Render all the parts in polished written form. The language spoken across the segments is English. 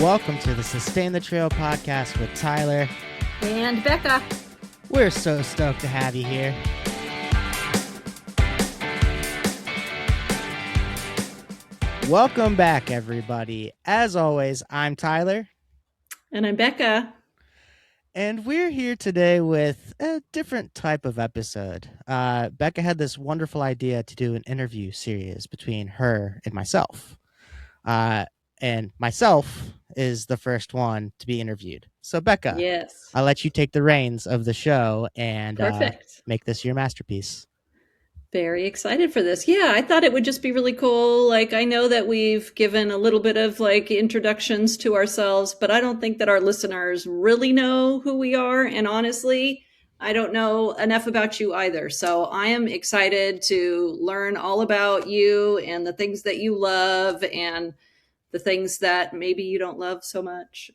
Welcome to the Sustain the Trail podcast with Tyler and Becca. We're so stoked to have you here. Welcome back, everybody. As always, I'm Tyler. And I'm Becca. And we're here today with a different type of episode. Becca had this wonderful idea to do an interview series between her and myself. And myself is the first one to be interviewed. So, Becca, yes, I'll let you take the reins of the show and make this your masterpiece. Very excited for this. Yeah, I thought it would just be really cool. Like, I know that we've given a little bit of like introductions to ourselves, but I don't think that our listeners really know who we are. And honestly, I don't know enough about you either. So I am excited to learn all about you and the things that you love and the things that maybe you don't love so much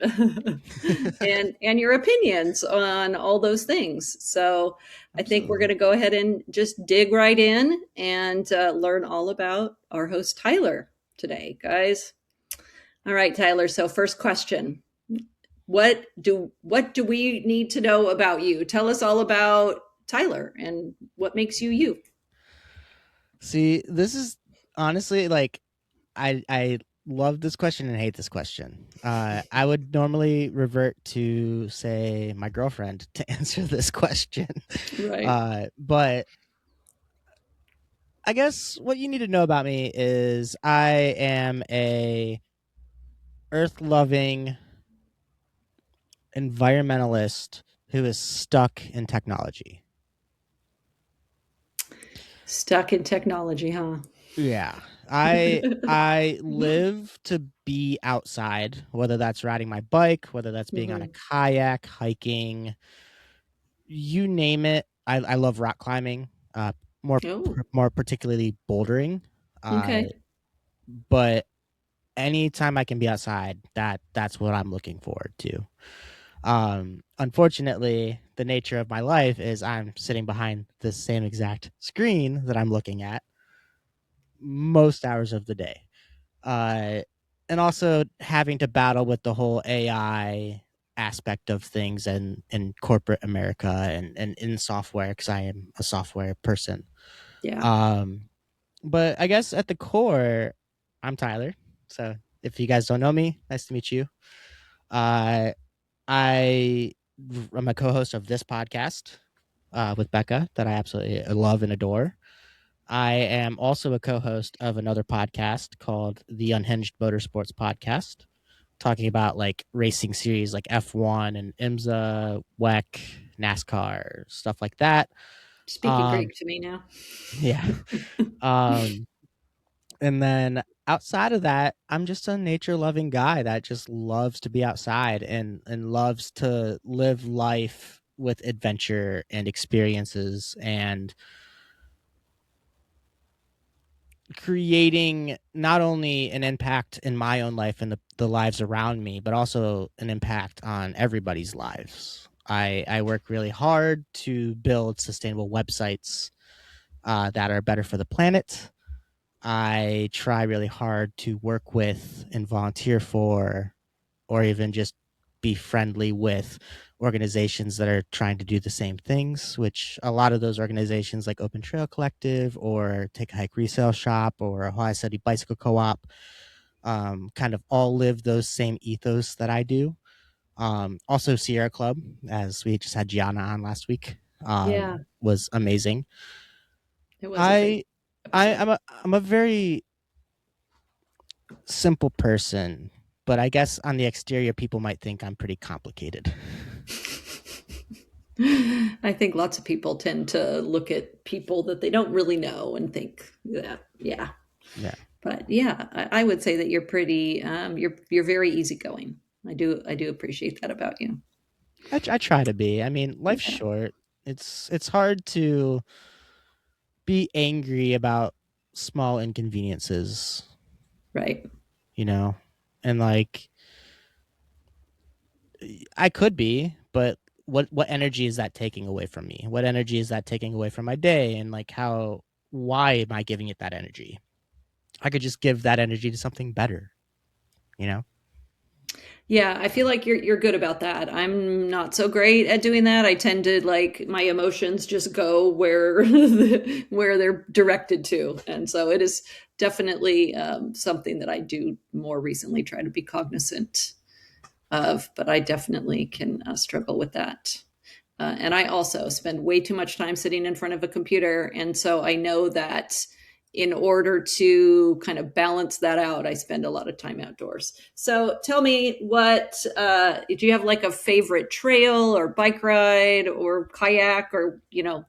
and your opinions on all those things. So I think we're going to go ahead and just dig right in and learn all about our host, Tyler, today, guys. All right, Tyler. So first question, what do we need to know about you? Tell us all about Tyler and what makes you you. See, this is honestly like, I love this question and hate this question. I would normally revert to, say, my girlfriend to answer this question. Right. But I guess what you need to know about me is I am a earth-loving environmentalist who is stuck in technology. Stuck in technology, huh? Yeah. I live to be outside, whether that's riding my bike, whether that's being on a kayak, hiking, you name it. I love rock climbing, more particularly bouldering. Okay. But anytime I can be outside, that's what I'm looking forward to. Unfortunately, the nature of my life is I'm sitting behind the same exact screen that I'm looking at most hours of the day. And also having to battle with the whole AI aspect of things and in corporate America and in software, because I am a software person. Yeah. But I guess at the core, I'm Tyler. So if you guys don't know me, nice to meet you. I'm a co-host of this podcast with Becca that I absolutely love and adore. I am also a co-host of another podcast called the Unhinged Motorsports Podcast, talking about like racing series like F1 and IMSA, WEC, NASCAR, stuff like that. Speaking Greek to me now. Yeah. And then outside of that, I'm just a nature-loving guy that just loves to be outside and loves to live life with adventure and experiences and creating not only an impact in my own life and the lives around me, but also an impact on everybody's lives. I work really hard to build sustainable websites that are better for the planet. I try really hard to work with and volunteer for, or even just be friendly with organizations that are trying to do the same things, which a lot of those organizations like Open Trail Collective or Take a Hike Resale Shop or Ohio City Bicycle Co-op kind of all live those same ethos that I do. Also Sierra Club, as we just had Gianna on last week, was amazing. It was I'm a very simple person, but I guess on the exterior, people might think I'm pretty complicated. I think lots of people tend to look at people that they don't really know and think that, yeah. But yeah, I would say that you're pretty, you're very easygoing. I do appreciate that about you. I try to be. I mean, life's short. It's hard to be angry about small inconveniences. Right. You know, and like I could be, but what energy is that taking away from me? What energy is that taking away from my day? And like why am I giving it that energy? I could just give that energy to something better, you know? Yeah, I feel like you're good about that. I'm not so great at doing that. I tend to like my emotions just go where where they're directed to, and so it is definitely something that I do more recently try to be cognizant of. But I definitely can struggle with that. And I also spend way too much time sitting in front of a computer. And so I know that in order to kind of balance that out, I spend a lot of time outdoors. So tell me do you have like a favorite trail or bike ride or kayak or,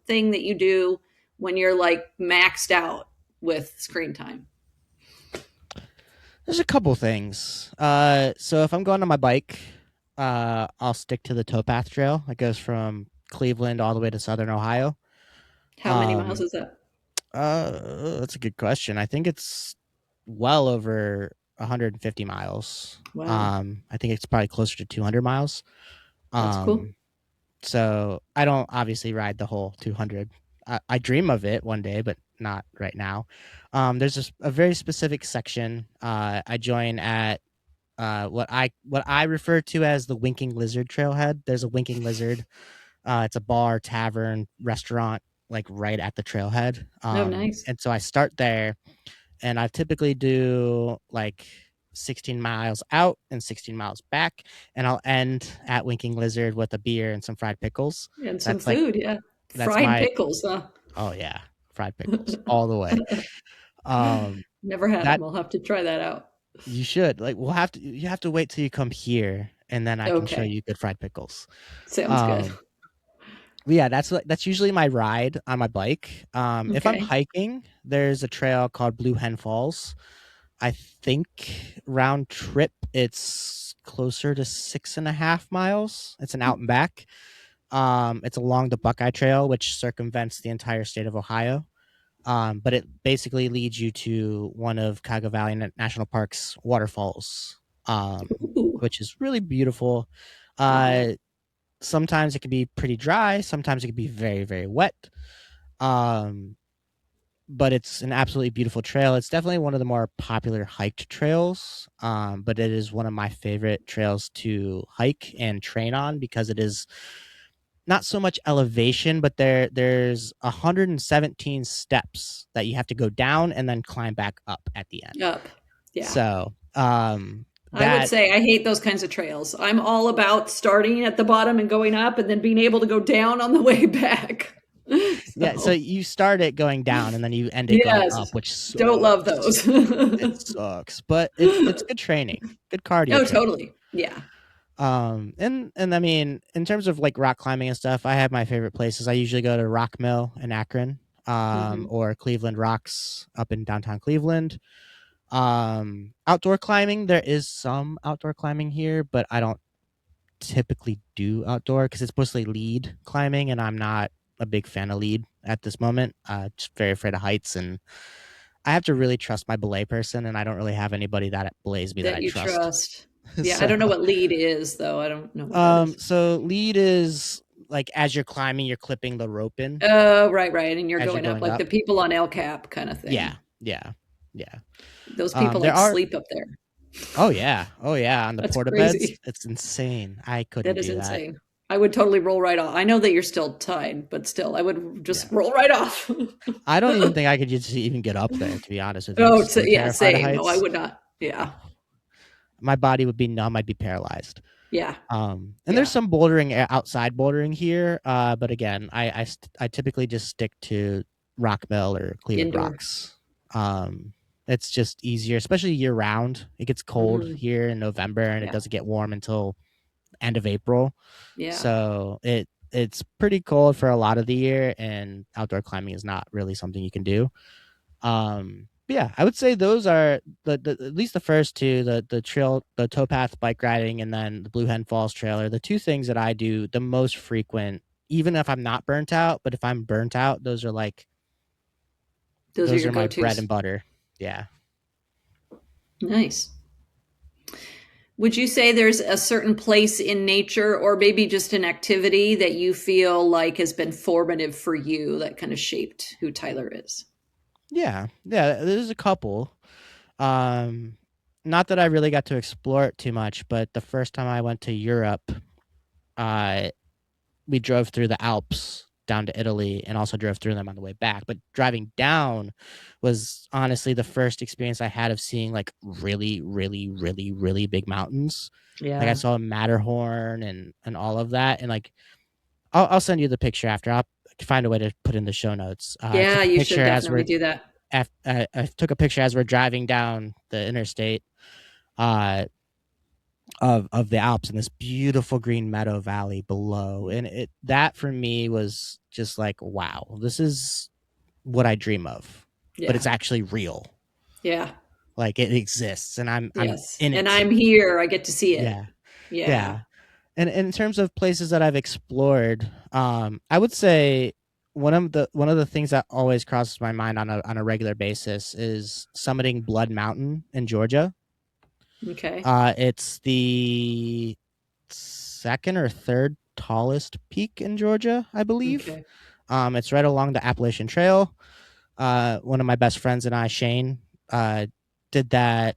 thing that you do when you're like maxed out with screen time? There's a couple things. So if I'm going on my bike, I'll stick to the towpath trail that goes from Cleveland all the way to Southern Ohio. How many miles Um, is that? that's a good question. I think it's well over 150 miles. Wow, I think it's probably closer to 200 miles. that's cool. Um, so I don't obviously ride the whole 200. I dream of it one day, but not right now. There's a very specific section. I join at what I refer to as the Winking Lizard Trailhead. There's a Winking Lizard. It's a bar, tavern, restaurant, like right at the trailhead. Oh, nice. And so I start there, and I typically do like 16 miles out and 16 miles back, and I'll end at Winking Lizard with a beer and some fried pickles. And some That's like food, yeah. that's Fried my pickles, huh? oh yeah, fried pickles all the way. Um, Never had that them. I'll have to try that out. you should like. You have to wait till you come here, and then I can show Okay. you good fried pickles. Sounds good. Um, but yeah, that's usually my ride on my bike. If I'm Okay. hiking, there's a trail called Blue Hen Falls. I think round trip it's closer to 6.5 miles. It's an out and back. It's along the Buckeye Trail, which circumvents the entire state of Ohio. But it basically leads you to one of Cuyahoga Valley National Park's waterfalls, Ooh, which is really beautiful. wow. Uh, Sometimes it can be pretty dry. Sometimes it can be very, very wet. Um, but it's an absolutely beautiful trail. It's definitely one of the more popular hiked trails. But it is one of my favorite trails to hike and train on because it is not so much elevation, but there's 117 steps that you have to go down and then climb back up at the end. Up. Yeah. So I would that say I hate those kinds of trails. I'm all about starting at the bottom and going up and then being able to go down on the way back. yeah, so So, you start it going down and then you end it going yes, up, which don't love sucks. those. It sucks, but it's good training, good cardio Oh, training. totally. Yeah. And I mean, in terms of like rock climbing and stuff, I have my favorite places. I usually go to Rock Mill in Akron, Hmm. or Cleveland Rocks up in downtown Cleveland. Outdoor climbing, there is some outdoor climbing here, but I don't typically do outdoor because it's mostly lead climbing, and I'm not a big fan of lead at this moment. Just very afraid of heights, and I have to really trust my belay person, and I don't really have anybody that belays me that That I you trust. trust. Yeah, I So don't know what lead is, though. I don't know what that is. So lead is like as you're climbing, you're clipping the rope in Oh, right, right. And you're as you're going up going like up. the people on El Cap kind of Yeah, thing. yeah, yeah. Those people There like are sleep up there. oh yeah, on the That's porta beds, crazy. it's insane. I That couldn't is do that. insane. I would totally roll right off. I know that you're still tied, but still, I would Yeah, just roll right off. I don't even think I could just even get up there. To be honest with you, I'm Oh, so yeah, terrified of same. No, I heights. would not. Oh, Yeah, my body would be numb. I'd be paralyzed. yeah, And there's yeah. some bouldering outside bouldering here. But again, I typically just stick to Rock Mill or Cleveland Indoor. Rocks. It's just easier, especially year round. It gets cold Mm, here in November, and it yeah, doesn't get warm until end of April. yeah. So it's pretty cold for a lot of the year, and outdoor climbing is not really something you can do. But yeah, I would say those are the at least the first two, the trail, the towpath bike riding, and then the Blue Hen Falls trailer, the two things that I do the most frequent, even if I'm not burnt out. But if I'm burnt out, Those are those your are my bread go-tos. and butter. Yeah. Nice. Would you say there's a certain place in nature or maybe just an activity that you feel like has been formative for you that kind of shaped who Tyler is? Yeah. Yeah. There's a couple. Um, not that I really got to explore it too much, but the first time I went to Europe, uh, we drove through the Alps down to Italy and also drove through them on the way back. But driving down was honestly the first experience I had of seeing like really, really, really, really big mountains. Like I Yeah. saw Matterhorn and all of that. And like I'll send you the picture after. I'll find a way to put in the show notes. I Yeah, took a you should picture as definitely we're do that. I took a picture as we're driving down the interstate uh, of the Alps and this beautiful green meadow valley below, and it that for me was just like, wow, this is what I dream of, but Yeah. it's actually real. Yeah. Like it exists, and I'm Yes. in And it. I'm here. I get to see it. Yeah, Yeah. yeah. And in terms of places that I've explored, I would say one of the things that always crosses my mind on a regular basis is summiting Blood Mountain in Georgia. Okay. It's the second or third tallest peak in Georgia, I believe. Okay. It's right along the Appalachian Trail. One of my best friends and I, Shane, did that.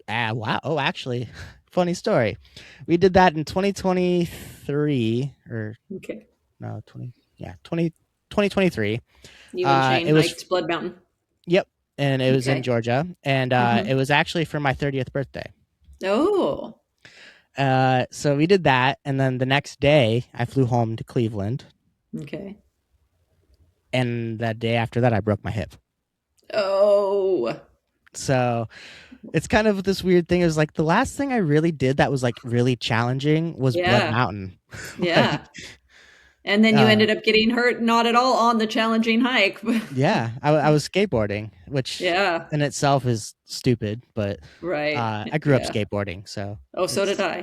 Wow. Oh, actually, funny story. We did that in 2023 or Okay. no, 2023. You and Shane It was, hiked Blood Mountain. yep. And it was in Okay. Georgia. And Hmm. it was actually for my 30th birthday. Oh, So we did that. And then the next day, I flew home to Cleveland. okay. And that day after that, I broke my hip. Oh, So it's kind of this weird thing. It was like the last thing I really did that was like really challenging was Blood yeah. Mountain. Like, Yeah. And then you uh, ended up getting hurt, not at all on the challenging hike. yeah, I was skateboarding, which Yeah. in itself is stupid, but Right. I grew up Yeah. skateboarding, so Oh, so did it's I.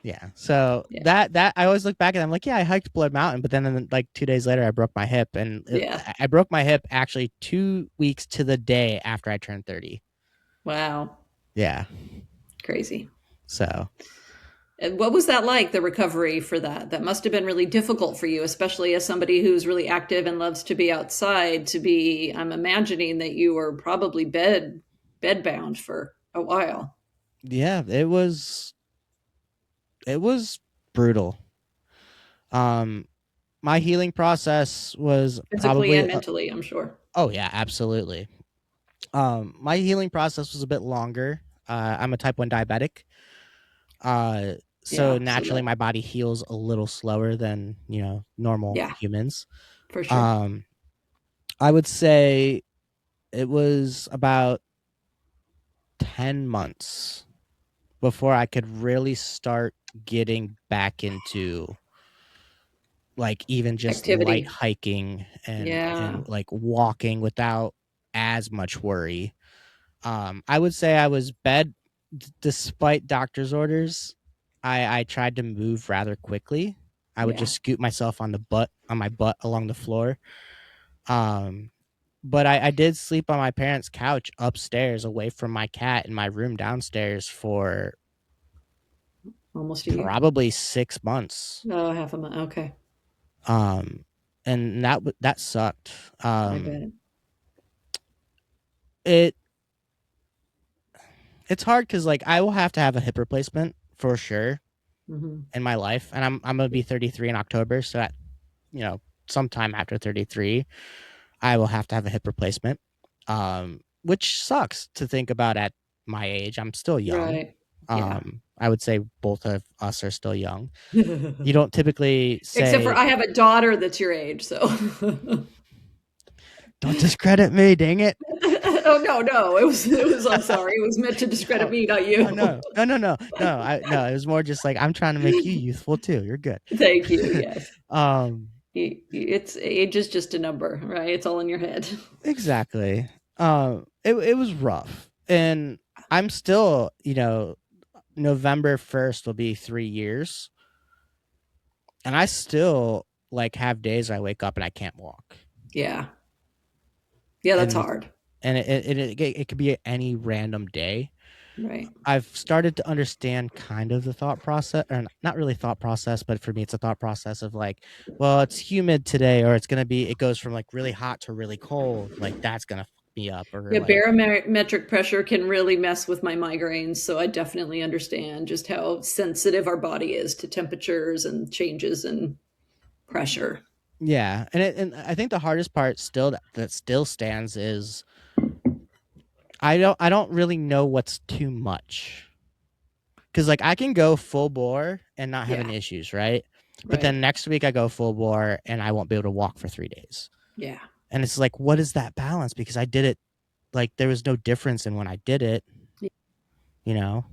yeah. So Yeah. that I always look back and I'm like, yeah, I hiked Blood Mountain, but then like 2 days later, I broke my hip, and Yeah. I broke my hip actually 2 weeks to the day after I turned 30. Wow. Yeah. Crazy. So And what was that like, the recovery for that? That must have been really difficult for you, especially as somebody who's really active and loves to be outside. To be, I'm imagining that you were probably bedbound for a while, yeah, it was brutal. Um, my healing process was physically probably and mentally, I'm sure. oh yeah, absolutely. My healing process was a bit longer. I'm a type 1 diabetic. Uh, so Yeah. So naturally that, my body heals a little slower than, normal yeah, humans. for sure. Um, I would say it was about 10 months before I could really start getting back into like even just light Activity. hiking and Yeah. like walking without as much worry. I would say I was despite doctor's orders. I tried to move rather quickly. I would Yeah. just scoot myself on my butt along the floor. Um, but I did sleep on my parents' couch upstairs away from my cat in my room downstairs for Almost a year. probably 6 months. Oh, half a month. Okay. Um, and that sucked. I bet. It it's hard because like I will have to have a hip replacement for sure Hmm. in my life, and I'm gonna be 33 in October, so at sometime after 33, I will have to have a hip replacement. Which sucks to think about at my age. I'm still young. Right. Yeah. I would say both of us are still young. You don't typically Except for say, I have a daughter that's your age, so. "Don't discredit me, dang it." Oh no, no, it was. I'm sorry, it was meant to discredit No, me, not oh you. no, no, no, no, no. No. It was more just like I'm trying to make you youthful too. You're good. Thank you. Yes, um, it's age is just a number, right? It's all in your head. exactly. It was rough, and I'm still, November 1st will be 3 years, and I still like have days I wake up and I can't walk, Yeah, yeah, that's and hard. it could be any random day. Right. I've started to understand kind of the thought process, or not really thought process, but for me, it's a thought process of like, well, it's humid today, or it goes from like really hot to really cold. Like that's gonna me up or Yeah, like, barometric pressure can really mess with my migraines, so I definitely understand just how sensitive our body is to temperatures and changes in pressure. yeah. And I think the hardest part still that still stands is I don't really know what's too much. Cause like I can go full bore and not have Yeah, any issues, right? But right. then next week I go full bore and I won't be able to walk for 3 days. Yeah. And it's like, what is that balance? Because I did it like there was no difference in when I did it, you know?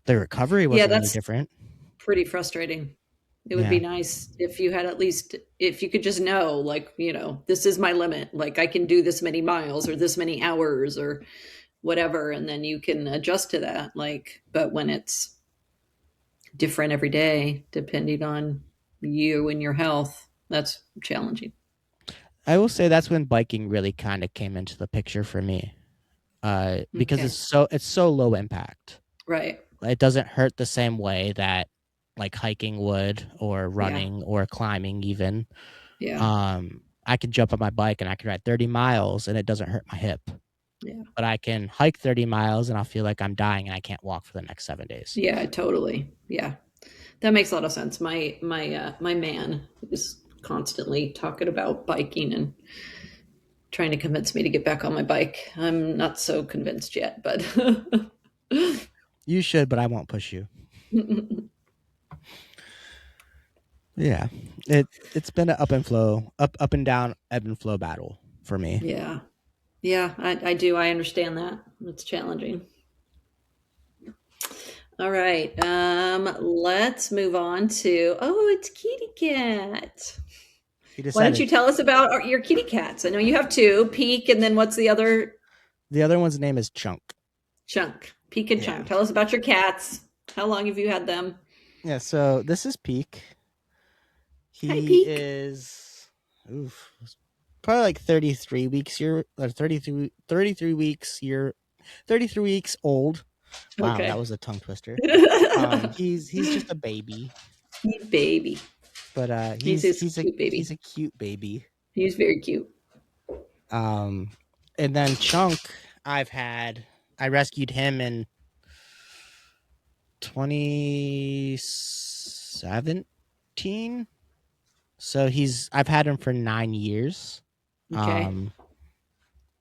The recovery Yeah, wasn't any that's different. pretty frustrating. It would be Yeah. nice if you had at least, if you could just know, like, this is my limit. Like, I can do this many miles or this many hours or whatever, and then you can adjust to that. Like, but when it's different every day, depending on you and your health, that's challenging. I will say that's when biking really kind of came into the picture for me. Because Okay. it's so low impact. Right. It doesn't hurt the same way that like hiking would or Yeah. running or climbing even. Yeah. I could jump on my bike and I could ride 30 miles and it doesn't hurt my hip. Yeah. But I can hike 30 miles and I'll feel like I'm dying and I can't walk for the next 7 days. Yeah, totally. Yeah. That makes a lot of sense. My man is constantly talking about biking and trying to convince me to get back on my bike. I'm not so convinced yet, but You should, but I won't push you. Yeah. It's been an up and flow, up and down, ebb and flow battle for me. yeah. Yeah, I do. I understand that. It's challenging. All right. Let's move on to, oh, it's kitty cat. He Why don't you decided tell us about your kitty cats? I know you have two, Peek, and then what's the other? the other one's name is Chunk. Chunk. Peek and Yeah. Chunk. Tell us about your cats. How long have you had them? Yeah, so this is Peak. Hi, He Peek. is oof, probably like 33 weeks year or 33 weeks year 33 weeks old. Wow, that Okay. was a tongue twister. He's just a baby, He's baby. but He's he's his he's a cute he's baby. a cute baby. He's very cute. Um and then Chunk I rescued him in 2017. So I've had him for 9 years. Okay. Um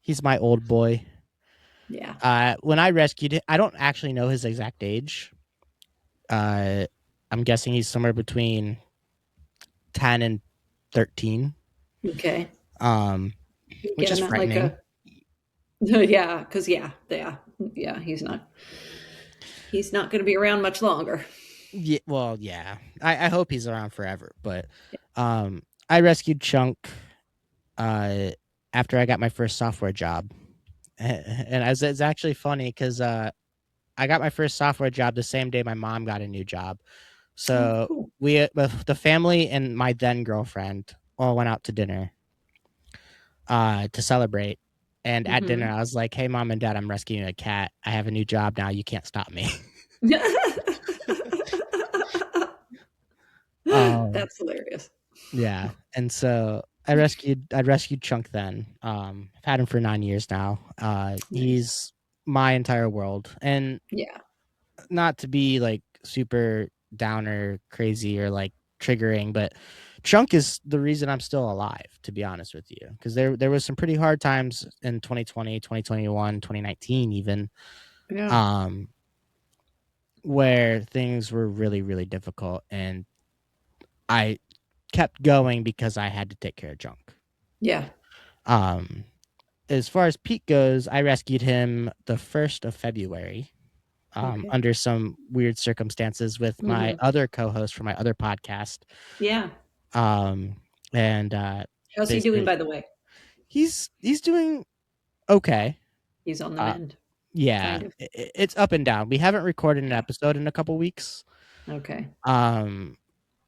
he's my old boy. Yeah. When I rescued him, I don't actually know his exact age. Uh, I'm guessing he's somewhere between 10 and 13. Okay. Um, You which get is him at like frightening. a yeah, because yeah. He's not going to be around much longer. Yeah, well, yeah. I hope he's around forever, but I rescued Chunk uh after I got my first software job. And it's actually funny because I got my first software job the same day my mom got a new job. Oh, So cool. the family and my then girlfriend all went out to dinner to celebrate. And at dinner, Hmm. I was like, "Hey, mom and dad, I'm rescuing a cat. I have a new job now. You can't stop me." um, That's hilarious. yeah, and so I rescued Chunk then. I've had him for 9 years now. Nice. He's my entire world, and Yeah. not to be like super downer crazy or like triggering, but Chunk is the reason I'm still alive, to be honest with you, because there was some pretty hard times in 2020, 2021, 2019 even, Yeah. um where things were really really difficult, and I kept going because I had to take care of Chunk. Yeah. um as far as Pete goes, I rescued him the 1st of February, Okay. under some weird circumstances with my Hmm. other co-host for my other podcast. Yeah. Um, and How's he doing, basically, by the way? he's doing okay. He's on the Uh, mend, yeah, kind of. it's up and down. We haven't recorded an Yeah. episode in a couple weeks. Okay. Um,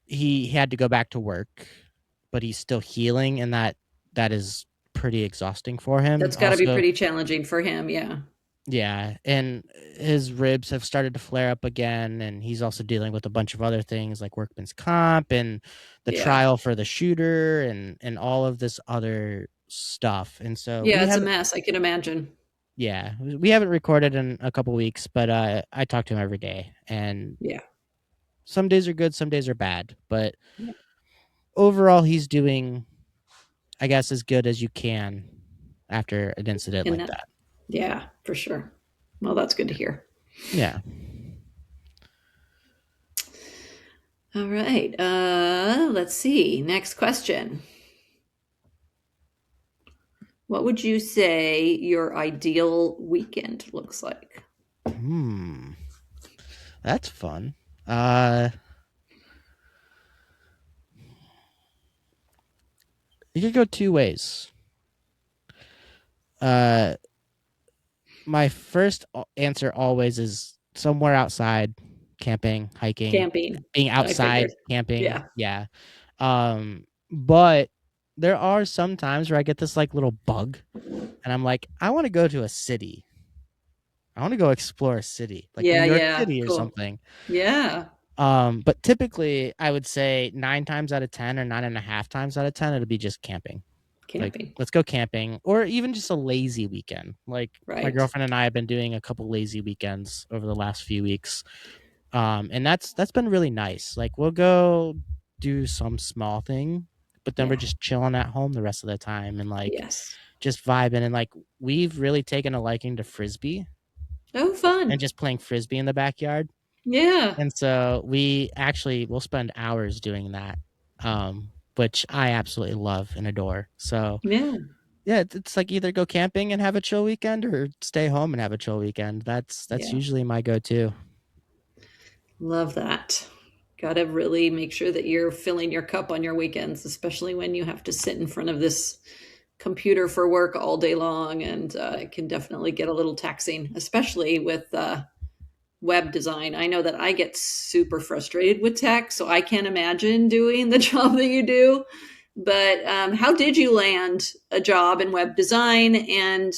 he had to go back to work, but he's still healing, and that is pretty exhausting for him. That's got to be Also, pretty challenging for him. Yeah. yeah, and his ribs have started to flare up again, and he's also dealing with a bunch of other things like workman's comp and the Yeah. trial for the shooter and all of this other. stuff. And so Yeah, it's a mess. I can imagine. we haven't recorded in a couple weeks, but I talk to him every day, and Yeah. some days are good, some days are bad, but Yeah. overall he's doing, I guess, as good as you can after an incident And like that, that. yeah, for sure. Well, that's good to hear. Yeah. All right. Let's see. Next question. What would you say your ideal weekend looks like? Hmm. That's fun. Uh you could go two ways. Uh my first answer always is somewhere outside, camping, hiking, Camping. being I figured. outside, camping. Yeah. Yeah. But there are some times where I get this like little bug and I'm like, I want to go to a city. I want to go explore a city, like New Yeah. York Yeah. City or Cool. something. Yeah. But typically I would say 9 times out of 10 or 9.5 times out of 10, it'll be just camping. Like, Camping. let's go camping, or even just a lazy weekend. Like my Right. girlfriend and I have been doing a couple lazy weekends over the last few weeks. And that's been really nice. Like we'll go do some small thing, but then we're Yeah. just chilling at home the rest of the time and like Yes. just vibing. And like we've really taken a liking to frisbee Oh, and fun. just playing frisbee in the backyard. Yeah. And so we actually will spend hours doing that, which I absolutely love and adore. So Yeah. yeah, it's like either go camping and have a chill weekend or stay home and have a chill weekend. That's Yeah. usually my go-to. Love that. Got to really make sure that you're filling your cup on your weekends, especially when you have to sit in front of this computer for work all day long. And it can definitely get a little taxing, especially with web design. I know that I get super frustrated with tech, so I can't imagine doing the job that you do. But how did you land a job in web design, and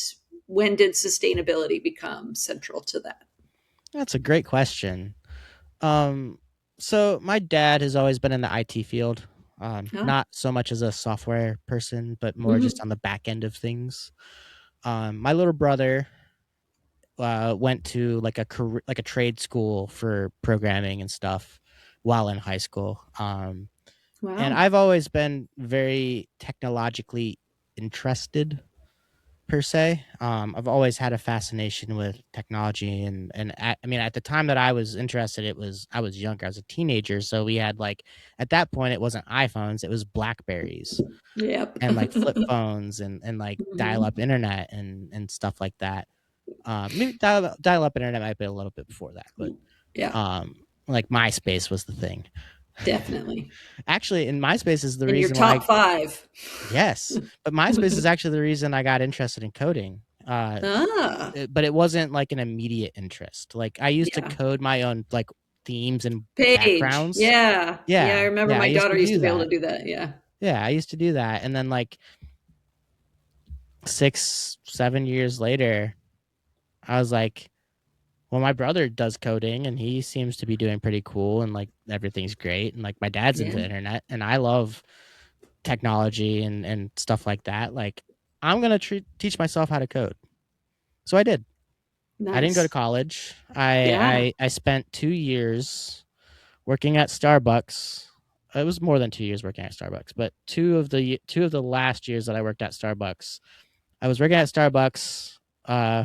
when did sustainability become central to that? That's a great question. Um, so my dad has always been in the IT field. Oh, Not so much as a software person, but more just hmm. on the back end of things. My little brother went to like a career, like a trade school for programming and stuff while in high school. And Wow. I've always been very technologically interested per se. I've always had a fascination with technology, I mean, at the time that I was interested, I was younger. I was a teenager, so we had like at that point it wasn't iPhones, it was Blackberries Yep. and like flip phones and like dial up Hmm. internet and stuff like that. Maybe dial up internet might be a little bit before that, but Yeah, like MySpace was the thing. definitely. Actually, and MySpace is the In your reason why. top five. Yes, but MySpace is actually the reason I got interested in coding. Ah, But it wasn't like an immediate interest. Like I used to yeah. code my own like themes and Page. backgrounds. Yeah. Yeah, I Yeah, remember yeah, I my used daughter to used do to be able to that. do that. Yeah. Yeah, I used to do that, and then like 6, 7 years later, I was like, well, my brother does coding, and he seems to be doing pretty cool, and like everything's great, and like my dad's Yeah. into internet, and I love technology and stuff like that. Like I'm gonna teach myself how to code. So I did. I didn't go to Nice. college. Yeah. I spent 2 years working at Starbucks. It was more than 2 years working at Starbucks, but two of the last years that I worked at Starbucks, I was working at Starbucks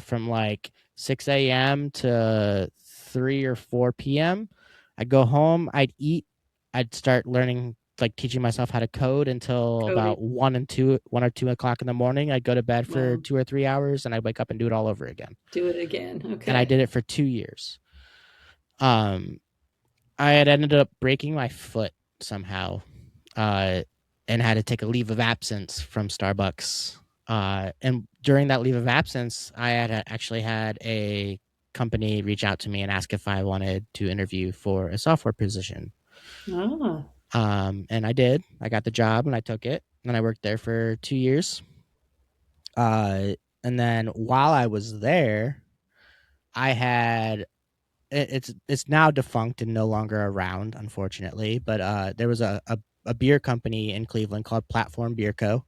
from like 6 a.m. to 3 or 4 p.m. I'd go home, I'd eat, I'd start learning, like teaching myself how to code until Coding. about 1 or 2 o'clock in the morning. I'd go to bed for Wow. 2 or 3 hours, and I'd wake up and do it all over again. Do it again. And I Okay. did it for 2 years. Um, I had ended up breaking my foot somehow, uh, and had to take a leave of absence from Starbucks. And during that leave of absence, I had actually had a company reach out to me and ask if I wanted to interview for a software position. Ah, And I did. I got the job and I took it, and I worked there for 2 years. Uh, and then while I was there, I had it's now defunct and no longer around, unfortunately. But there was a beer company in Cleveland called Platform Beer Co.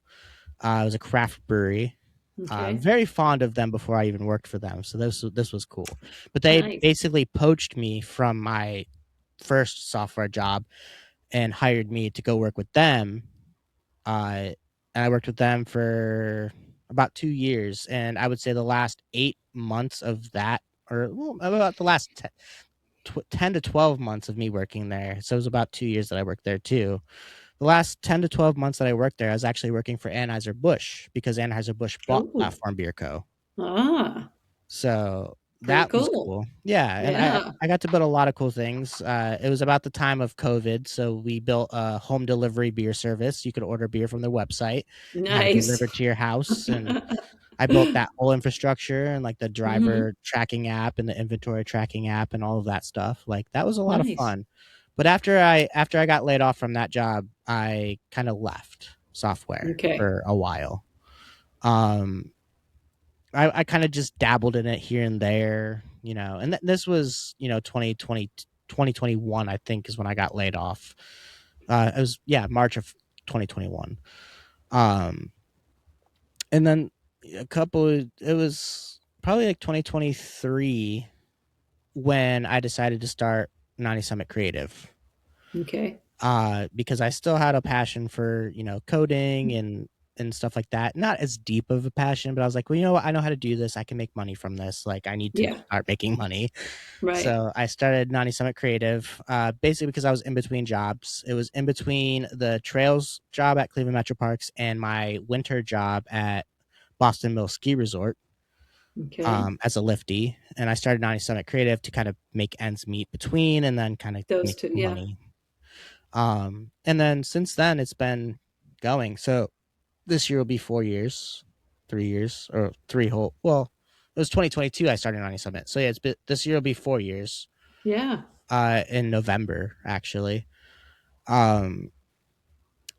It was a craft brewery. Okay. Very fond of them before I even worked for them, so this was cool. But they Nice. basically poached me from my first software job and hired me to go work with them. And I worked with them for about 2 years, and I would say the last 8 months of that, or well, about the last 10 to 12 months of me working there. So it was about 2 years that I worked there too. The last 10 to 12 months that I worked there, I was actually working for Anheuser-Busch because Anheuser-Busch bought Oh. Platform Beer Co. Ah, So pretty that was cool. cool. Yeah, and Yeah. I got to build a lot of cool things. It was about the time of COVID, so we built a home delivery beer service. You could order beer from their website and have it Nice. delivered to your house, and I built that whole infrastructure and, like, the Hmm. driver tracking app and the inventory tracking app and all of that stuff. Like, that was a lot of Nice. fun. But after I got laid off from that job, I kinda left software Okay. for a while. Um, I kinda just dabbled in it here and there, and this was, 2021, I think, is when I got laid off. It was, yeah, March of 2021. Um, and then it was probably like 2023 when I decided to start 90 Summit Creative. Okay. Because I still had a passion for, coding and stuff like that. Not as deep of a passion, but I was like, well, you know what? I know how to do this. I can make money from this. Like, I need to Yeah. start making money. Right. So I started 90 Summit Creative, basically because I was in between jobs. It was in between the trails job at Cleveland Metro Parks and my winter job at Boston Mill Ski Resort, Okay. as a lifty. And I started 90 Summit Creative to kind of make ends meet between and then kind of Those make two. some Yeah. money. And then since then, it's been going. So this year will be 4 years, 3 years, or three whole. Well, it was 2022 I started 90 Summit. So yeah, this year will be 4 years. Yeah. In November actually. Um,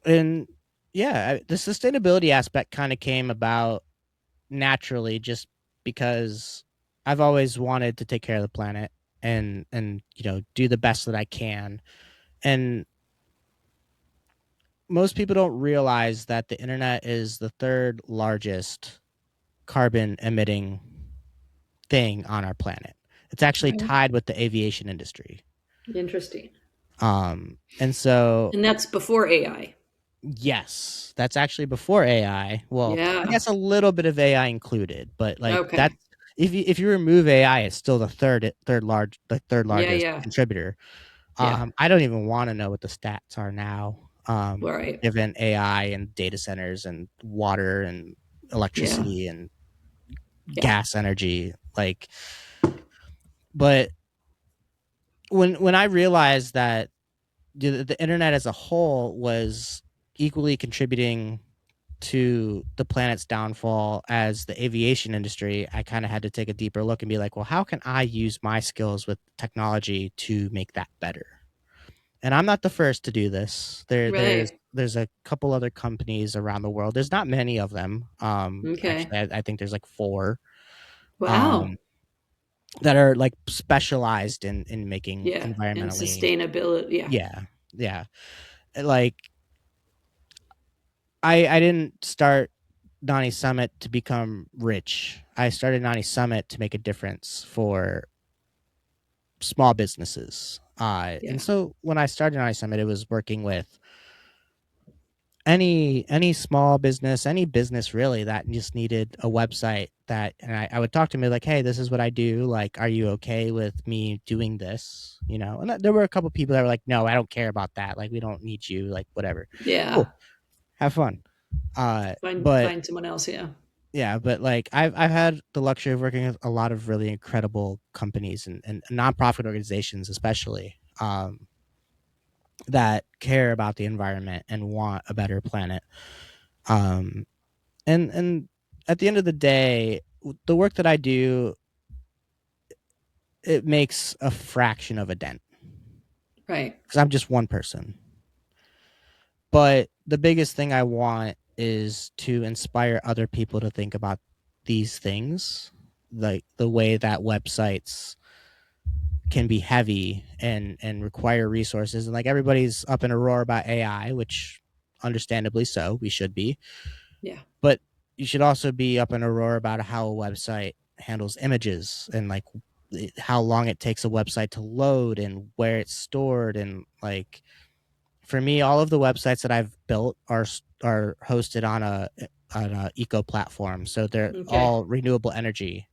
and yeah, the sustainability aspect kind of came about naturally, just because I've always wanted to take care of the planet and do the best that I can. And most people don't realize that the internet is the third largest carbon emitting thing on our planet. It's actually Right. tied with the aviation industry. Interesting. And so, And that's before AI. yes, that's actually before AI. Well, I Yeah. guess a little bit of AI included, but like that's, Okay. if you remove AI, it's still the third Yeah. largest Yeah. contributor. Yeah. I don't even want to know what the stats are now. Right. Given AI and data centers and water and Yeah. electricity and Yeah. gas energy, like, but when I realized that the internet as a whole was equally contributing to the planet's downfall as the aviation industry, I kind of had to take a deeper look and be like, well, how can I use my skills with technology to make that better? And I'm not the first to do this. Right. There's a couple other companies around the world. There's not many of them. Okay. Actually, I think there's like four. Wow. Um, that are like specialized in making Yeah. And environmentally, sustainability. Yeah. yeah, yeah. Like, I didn't start Nani Summit to become rich. I started Nani Summit to make a difference for small businesses. And Yeah. so when I started Nani Summit, it was working with any small business, any business really that just needed a website, and I would talk to me like, hey, this is what I do. Like, are you okay with me doing this? And there were a couple people that were like, no, I don't care about that. Like, we don't need you. Like, whatever. Cool, Yeah. have fun. Find But find someone else. Yeah. yeah, but like I've had the luxury of working with a lot of really incredible companies and nonprofit organizations, especially, that care about the environment and want a better planet. Um, and at the end of the day, the work that I do, it makes a fraction of a dent Right. because I'm just one person. But the biggest thing I want is to inspire other people to think about these things, like the way that websites can be heavy and require resources, and like everybody's up in a roar about AI, which understandably so, we should be. Yeah. But you should also be up in a roar about how a website handles images and like how long it takes a website to load and where it's stored. And like for me, all of the websites that I've built are hosted on a eco platform, so they're Okay. all renewable energy.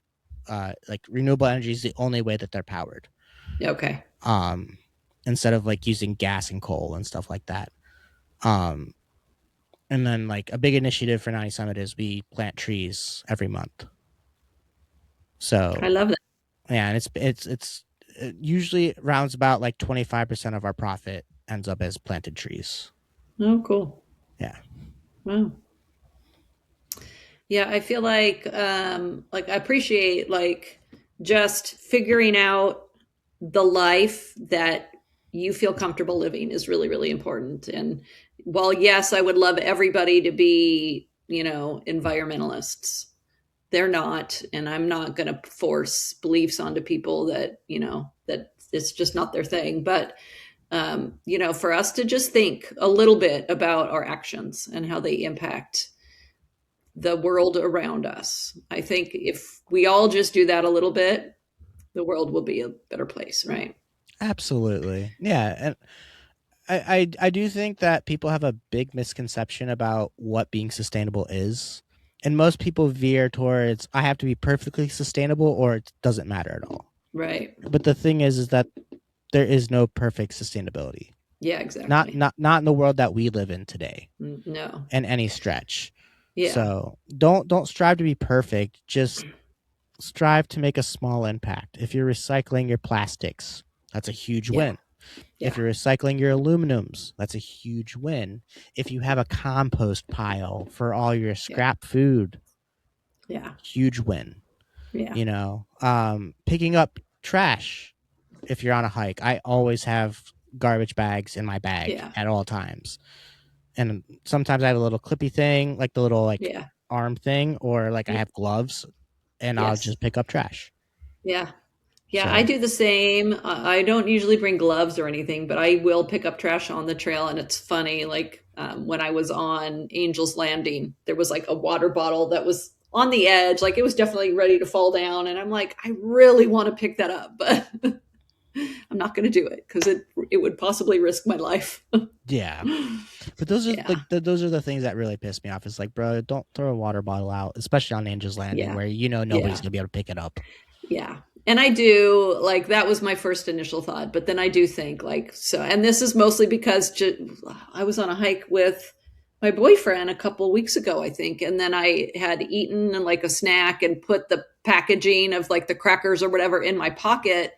Like renewable energy is the only way that they're powered. Okay. Um, Instead of like using gas and coal and stuff like that. Um, and then like a big initiative for 90 Summit is we plant trees every month. I So love that. yeah, and it's it usually rounds about like 25% of our profit ends up as planted trees. Oh, cool. Yeah, Wow. Yeah, I feel like I appreciate like just figuring out the life that you feel comfortable living is really, really important. And while yes, I would love everybody to be, environmentalists, they're not, and I'm not going to force beliefs onto people that, that it's just not their thing. But for us to just think a little bit about our actions and how they impact the world around us. I think if we all just do that a little bit, the world will be a better place, right? absolutely. Yeah, and I do think that people have a big misconception about what being sustainable is. And most people veer towards I have to be perfectly sustainable or it doesn't matter at all. Right. But the thing is that there is no perfect sustainability. Yeah, Not exactly. not not in the world that we live in today No. in any stretch. Yeah. So don't strive to be perfect. Just strive to make a small impact. If you're recycling your plastics, that's a huge Yeah. win. If Yeah. you're recycling your aluminums, that's a huge win. If you have a compost pile for all your Yeah. scrap food, Yeah. huge win. Yeah. Picking up trash if you're on a hike. I always have garbage bags in my bag Yeah. at all times. And sometimes I have a little clippy thing, like the little like Yeah. arm thing, or like I Yeah. have gloves and I'll Yes. just pick up trash. Yeah. Yeah, I So do the same. I don't usually bring gloves or anything, but I will pick up trash on the trail. And it's funny, like when I was on Angel's Landing, there was like a water bottle that was on the edge, like it was definitely ready to fall down. And I'm like, I really want to pick that up, but I'm not going to do it because it would possibly risk my life. yeah, but those are Yeah, like those are the things that really piss me off. It's like, bro, don't throw a water bottle out, especially on Angel's Landing, yeah, where nobody's yeah. gonna be able to pick it up. Yeah. And I do like that was my first initial thought, but then I do think like so, and this is mostly because I was on a hike with my boyfriend a couple weeks ago, I think, and then I had eaten like a snack and put the packaging of like the crackers or whatever in my pocket,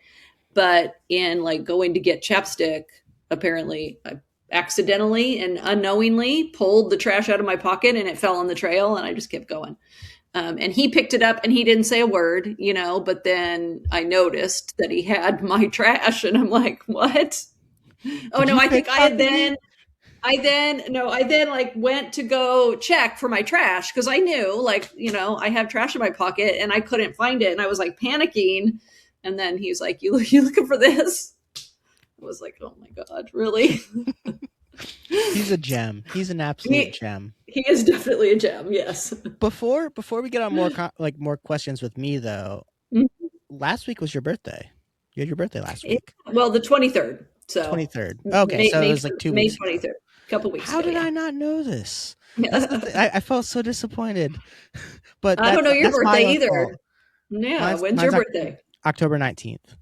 but in like going to get chapstick, apparently I accidentally and unknowingly pulled the trash out of my pocket and it fell on the trail, and I just kept going. And he picked it up and he didn't say a word, but then I noticed that he had my trash and I'm like, what? Oh Did no, you I think pickpocket me? I then like went to go check for my trash because I knew like, I have trash in my pocket and I couldn't find it. And I was like panicking. And then he's like, you looking for this? I was like, oh my God, really? He's a gem. He's an absolute he, gem. he is definitely a gem. Yes. Before we get on more questions with me though, last week was your birthday. You had your birthday last week, Well, the 23rd. So 23rd. Okay, so it was like two May weeks ago. 23rd, a couple weeks How ago. did Yeah. I not know this? That's the Yeah. thing. I felt so disappointed, but I don't know your that's my birthday own either. fault. Yeah. Mine's When's your mine's birthday? October 19th.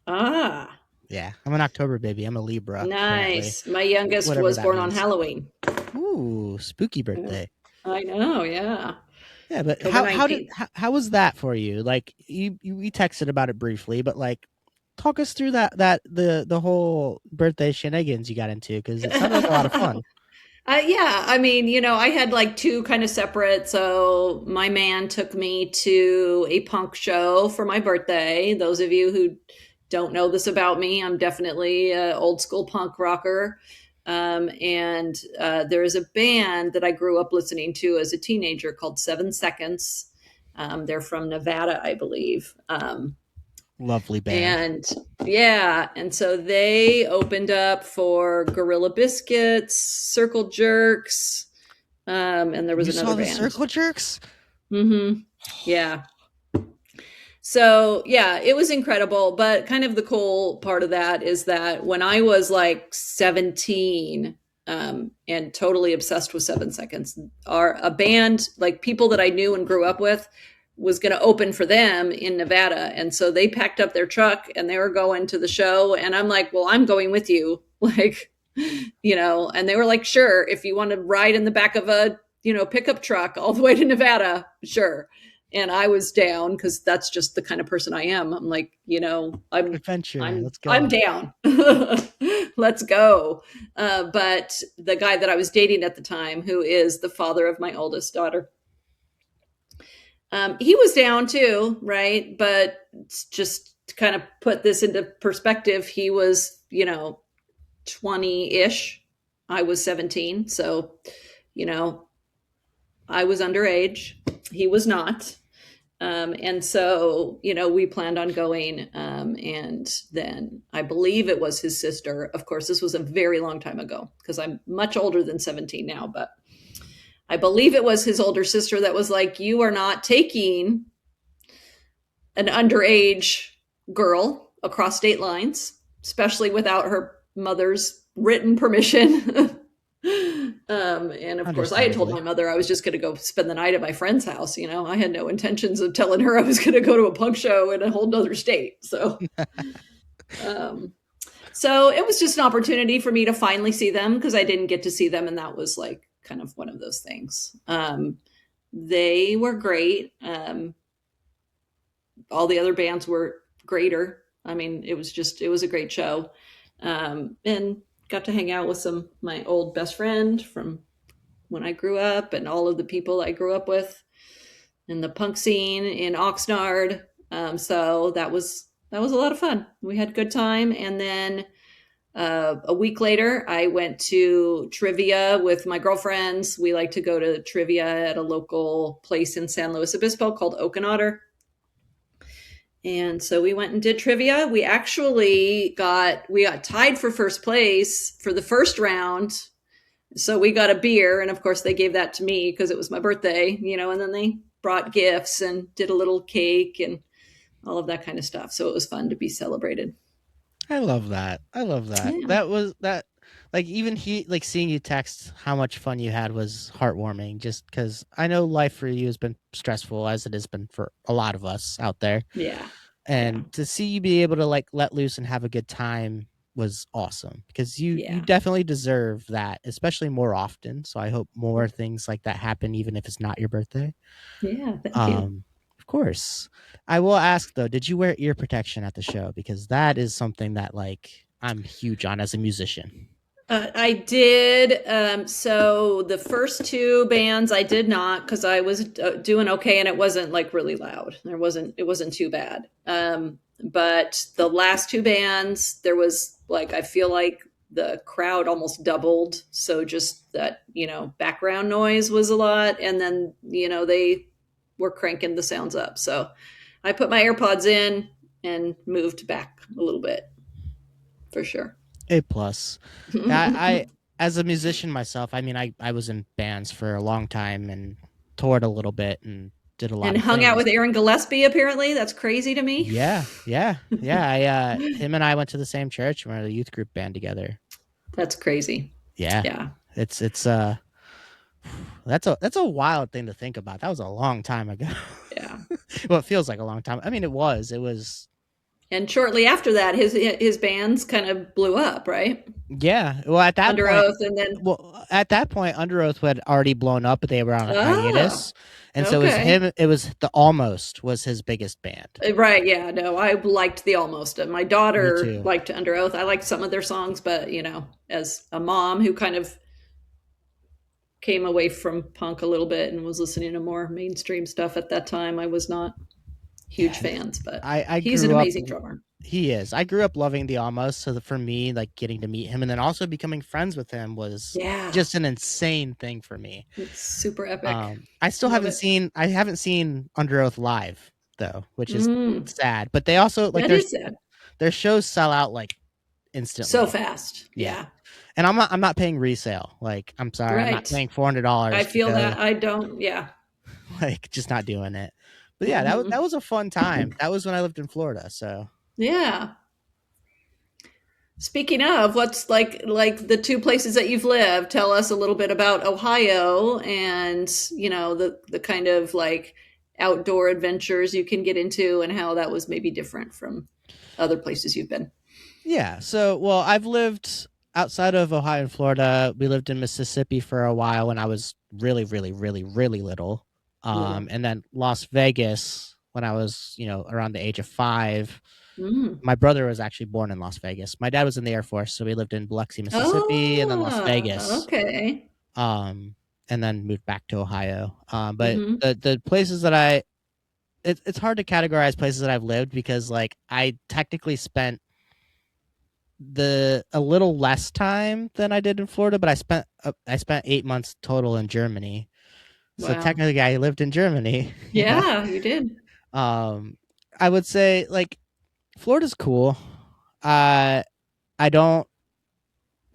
Ah, Yeah, I'm an October baby. I'm a Libra, apparently. nice. My youngest Whatever was that born on means. Halloween. Ooh, spooky Yeah. birthday. I know. Yeah. Yeah, but October how 19th. how was that for you? Like we texted about it briefly, but like talk us through the whole birthday shenanigans you got into because it sounded like a lot of fun. Yeah, I mean, I had like two kind of separate. So my man took me to a punk show for my birthday. Those of you who don't know this about me, I'm definitely an old school punk rocker. And there is a band that I grew up listening to as a teenager called 7 Seconds. They're from Nevada, I believe. Lovely band. And yeah, and so they opened up for Gorilla Biscuits, Circle Jerks, And there was You another saw the band. Circle Jerks? Mm-hmm. Yeah. So yeah, it was incredible. But kind of the cool part of that is that when I was like 17, and totally obsessed with 7 Seconds, a band like people that I knew and grew up with was going to open for them in Nevada, and so they packed up their truck and they were going to the show, and I'm like, well, I'm going with you, like, and they were like, sure, if you want to ride in the back of a pickup truck all the way to Nevada, sure. And I was down because that's just the kind of person I am. I'm like, Adventure. I'm Let's I'm go. down. Let's go. But the guy that I was dating at the time, who is the father of my oldest daughter, he was down too, right? But just to kind of put this into perspective, he was 20-ish. I was 17, so you know I was underage. He was not. And so, we planned on going. And then I believe it was his sister. Of course, this was a very long time ago because I'm much older than 17 now, but I believe it was his older sister that was like, you are not taking an underage girl across state lines, especially without her mother's written permission. And of course, I had told Understandably. my mother I was just going to go spend the night at my friend's house. I had no intentions of telling her I was going to go to a punk show in a whole nother state. Um, so it was just an opportunity for me to finally see them because I didn't get to see them. And that was like kind of one of those things. They were great. All the other bands were greater. I mean, it was a great show. And got to hang out with my old best friend from when I grew up and all of the people I grew up with in the punk scene in Oxnard. So that was a lot of fun. We had a good time. And then a week later, I went to trivia with my girlfriends. We like to go to trivia at a local place in San Luis Obispo called Oak and Otter. And so we went and did trivia. We got tied for first place for the first round. So we got a beer, and of course they gave that to me because it was my birthday, and then they brought gifts and did a little cake and all of that kind of stuff. So it was fun to be celebrated. I love that. I love that. Yeah. That was that. Like even like seeing you text how much fun you had was heartwarming. Just because I know life for you has been stressful as it has been for a lot of us out there, Yeah. Yeah. and to see you be able to like let loose and have a good time was awesome because you Yeah. definitely deserve that, especially more often. So I hope more things like that happen, even if it's not your birthday. Yeah. Thank you. Um, of course. I will ask though, did you wear ear protection at the show? Because that is something that like I'm huge on as a musician. I did. So the first two bands I did not because I was doing okay and it wasn't like really loud. It wasn't too bad. But the last two bands, there was like, I feel like the crowd almost doubled. So just that, background noise was a lot. And then, they were cranking the sounds up. So I put my AirPods in and moved back a little bit for sure. A plus. I as a musician myself, I mean I was in bands for a long time and toured a little bit and did a lot And of hung out things. with Aaron Gillespie, apparently. That's crazy to me. Yeah, yeah, yeah. I him and I went to the same church. We are a youth group band together. That's crazy. Yeah. Yeah. It's that's a wild thing to think about. That was a long time ago. Yeah. Well, it feels like a long time. I mean, it was. And shortly after that, his bands kind of blew up, right? Yeah. Well, Under Oath, and then at that point, Under Oath had already blown up, but they were on a oh, hiatus, and so it was okay, him. It was the Almost was his biggest band. right, yeah, no, I liked the Almost. My Me daughter too. liked Under Oath. I liked some of their songs, but as a mom who kind of came away from punk a little bit and was listening to more mainstream stuff at that time, I was not huge Yeah, fans. But I he's an grew up. amazing drummer. He is. I grew up loving the Almost, so that for me, like getting to meet him and then also becoming friends with him was Yeah, just an insane thing for me. it's super epic. I still Love haven't it. seen. I haven't seen Under Oath live though, which is Mm, sad. But they also like that is sad. their shows sell out like So instantly. fast. Yeah. Yeah. And I'm not paying resale. Like, I'm sorry, I'm not Right. paying I $400 to feel go. that. I don't. Yeah. Like, just not doing it. But yeah, that Hmm. was a fun time. That was when I lived in Florida. So Yeah. Speaking of, what's like the two places that you've lived? Tell us a little bit about Ohio and, the kind of like outdoor adventures you can get into and how that was maybe different from other places you've been. yeah. So well, I've lived outside of Ohio and Florida. We lived in Mississippi for a while when I was really, really, really, really little. Little. And then Las Vegas when I was, around the age of 5. Mm. My brother was actually born in Las Vegas. My dad was in the Air Force, so we lived in Biloxi, Mississippi, and then Las Oh, Vegas. okay. Um, and then moved back to Ohio. But Hmm. the places that it's hard to categorize places that I've lived because like I technically spent the a little less time than I did in Florida, but I spent 8 months total in Germany. So Wow. technically, I lived in Germany. Yeah, you did. Um, I would say like Florida's cool. Uh, I don't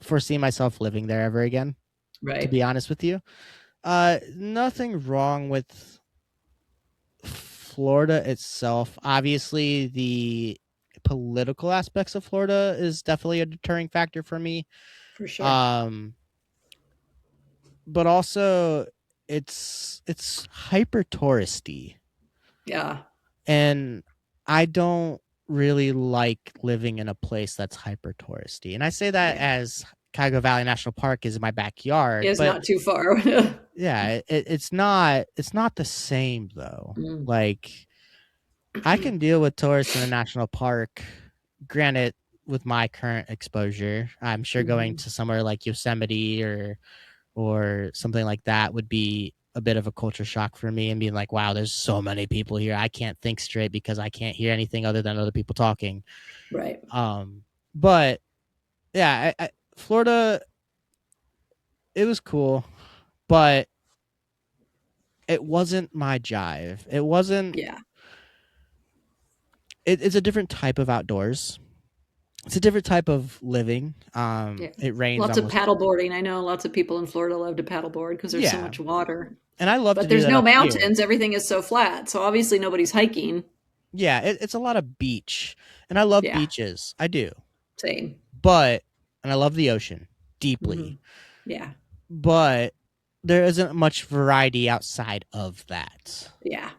foresee myself living there ever again. To Right. be honest with you, nothing wrong with Florida itself. Obviously, the political aspects of Florida is definitely a deterring factor for me. For sure. Um, but also it's hyper touristy, Yeah. and I don't really like living in a place that's hyper touristy. And I say that Yeah. as Cuyahoga Valley National Park is my backyard, It's but not too far. yeah, it's not the same though. Mm. Like I can deal with tourists in a national park. Granted, with my current exposure, I'm sure going Hmm. to somewhere like Yosemite or something like that would be a bit of a culture shock for me and being like, wow, there's so many people here. I can't think straight because I can't hear anything other than other people talking. Right. Um, but yeah, Florida, it was cool, but it wasn't my jive. It wasn't. Yeah. It's a different type of outdoors. It's a different type of living. Yeah. It rains Lots of almost. paddle boarding. I know lots of people in Florida love to paddleboard because there's so Yeah, much water. and I love to But do there's that no up here. mountains. Everything is so flat. So obviously nobody's hiking. Yeah, it's a lot of beach, and I love Yeah. beaches. I do, Same. but and I love the ocean Hmm. deeply, Yeah. but there isn't much variety outside of that. Yeah.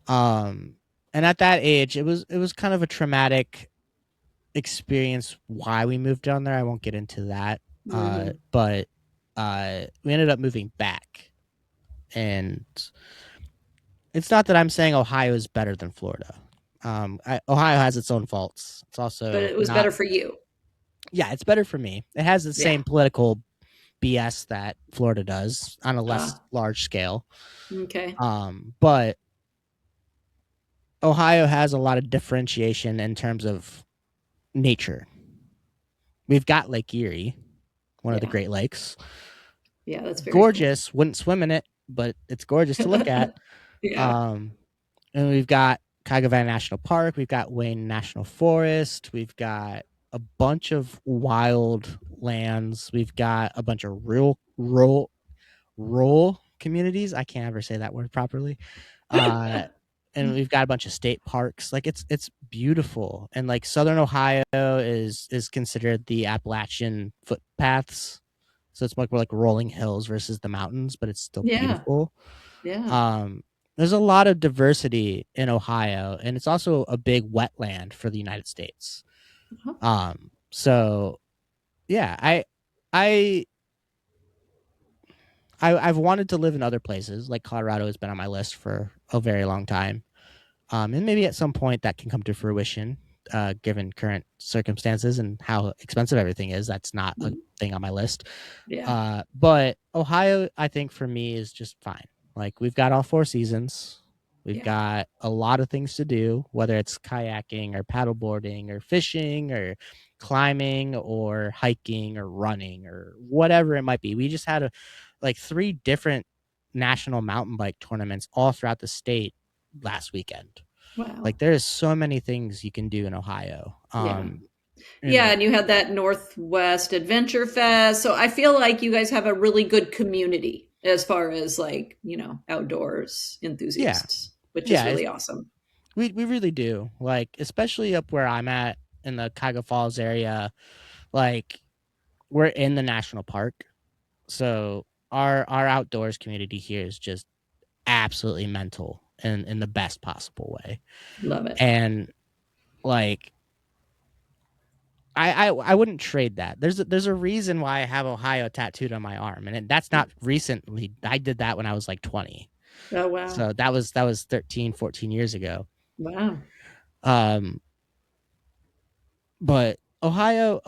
Um, and at that age, it was kind of a traumatic experience why we moved down there. I won't get into that. Hmm. But we ended up moving back, and it's not that I'm saying Ohio is better than Florida. Ohio has its own faults. It's But also it was not. better for you. Yeah, it's better for me. It has the Yeah. same political BS that Florida does on a less Uh, large scale. okay. But Ohio has a lot of differentiation in terms of nature. We've got Lake Erie, one of the Yeah. Great Lakes. Yeah. That's very cool. Gorgeous. Wouldn't swim in it, but it's gorgeous to look at. Yeah. Um, and we've got Cuyahoga Valley National Park. We've got Wayne National Forest. We've got a bunch of wild lands. We've got a bunch of rural communities. I can't ever say that word properly. Uh, and we've got a bunch of state parks. Like it's beautiful. And like Southern Ohio is considered the Appalachian footpaths. So it's like rolling hills versus the mountains, but it's still Yeah. beautiful. Yeah. Um, there's a lot of diversity in Ohio, and it's also a big wetland for the United States. Oh, So yeah, I I've wanted to live in other places. Like Colorado has been on my list for a very long time. And maybe at some point that can come to fruition, given current circumstances and how expensive everything is. That's not a mm, thing on my list. yeah. But Ohio, I think for me is just fine. Like we've got all 4 seasons. We've Yeah. got a lot of things to do, whether it's kayaking or paddleboarding or fishing or climbing or hiking or running or whatever it might be. We just had like 3 different national mountain bike tournaments all throughout the state last weekend. Wow. Like there is so many things you can do in Ohio. Yeah. Yeah, And and you had that Northwest Adventure Fest. So I feel like you guys have a really good community as far as like, outdoors yeah, enthusiasts, which is yeah, really awesome. we really do. Like, especially up where I'm at in the Cuyahoga Falls area, like we're in the national park. So our outdoors community here is just absolutely mental in the best possible way. Love it. And like I wouldn't trade that. There's a reason why I have Ohio tattooed on my arm, and that's not recently. I did that when I was like 20. Oh, wow. So that was 13, 14 years ago. Wow. Um but Ohio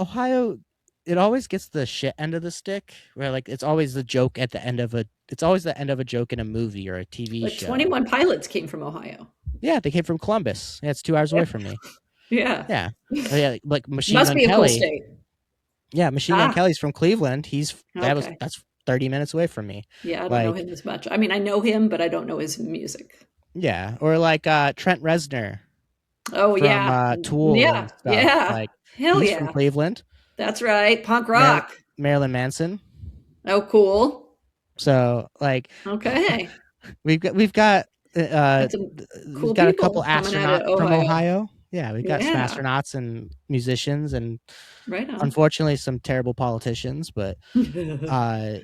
it always gets the shit end of the stick where like it's always the joke at the end of a it's always the end of a joke in a movie or a TV But show. 21 Pilots came from Ohio. Yeah, they came from Columbus. Yeah, it's 2 hours away Yeah. from me. Yeah. Yeah. Oh, yeah, like Machine Must Gun be a cool Kelly. state. Yeah, Machine Gun Ah, Kelly's from Cleveland. okay. That's 30 minutes away from me. Yeah, I don't know Like, him as much. I mean, I know him, but I don't know his music. yeah, or like Trent Reznor Oh, from yeah. Tool Yeah. and stuff. Yeah. Like Hell he's from yeah. Cleveland. That's right. Punk Mar- rock. Marilyn Manson. Oh, cool. So like Okay. we've got uh That's some we've cool got a couple people coming out astronauts of from Ohio. Ohio. Yeah, we've got some Yeah. astronauts and musicians and Right on. unfortunately some terrible politicians, but Don't uh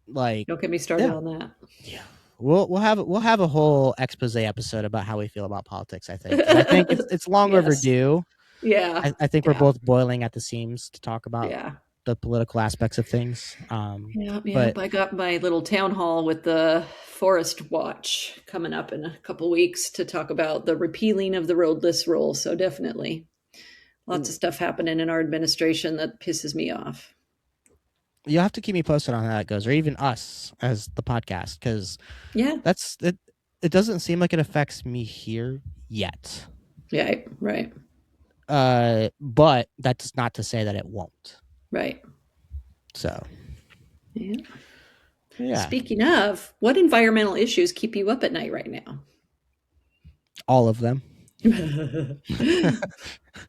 like get me started yeah, on that. yeah. We'll have a whole expose episode about how we feel about politics, I think, because I think it's long Yes. overdue. Yeah. I think we're Yeah. both boiling at the seams to talk about Yeah. the political aspects of things. Yep, But yep. I got my little town hall with the Forest Watch coming up in a couple weeks to talk about the repealing of the roadless rule. So definitely lots of stuff happening in our administration that pisses me off. you'll have to keep me posted on how that goes, or even us as the podcast, because Yeah. that's it. It doesn't seem like it affects me here yet. Yeah. Right. But that's not to say that it won't. Right. So Yeah. yeah, Speaking of, what environmental issues keep you up at night right now? all of them.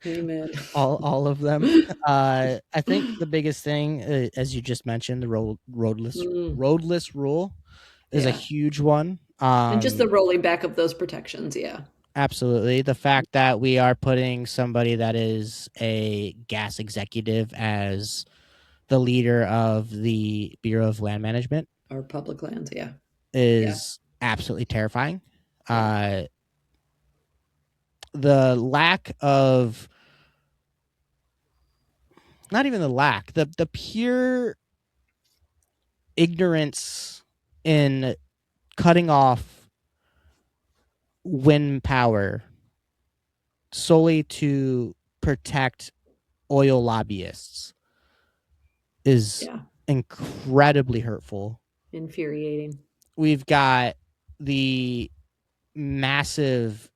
Amen. All of them. I think the biggest thing, as you just mentioned, the Mm, roadless rule is a yeah. huge one. And just the rolling back of those protections. Yeah. Absolutely. The fact that we are putting somebody that is a gas executive as the leader of the Bureau of Land Management Our public lands. Yeah. Yeah. is absolutely terrifying. Yeah. Uh, the lack of, not even the lack, the pure ignorance in cutting off wind power solely to protect oil lobbyists is Yeah. incredibly hurtful. Infuriating. We've got the massive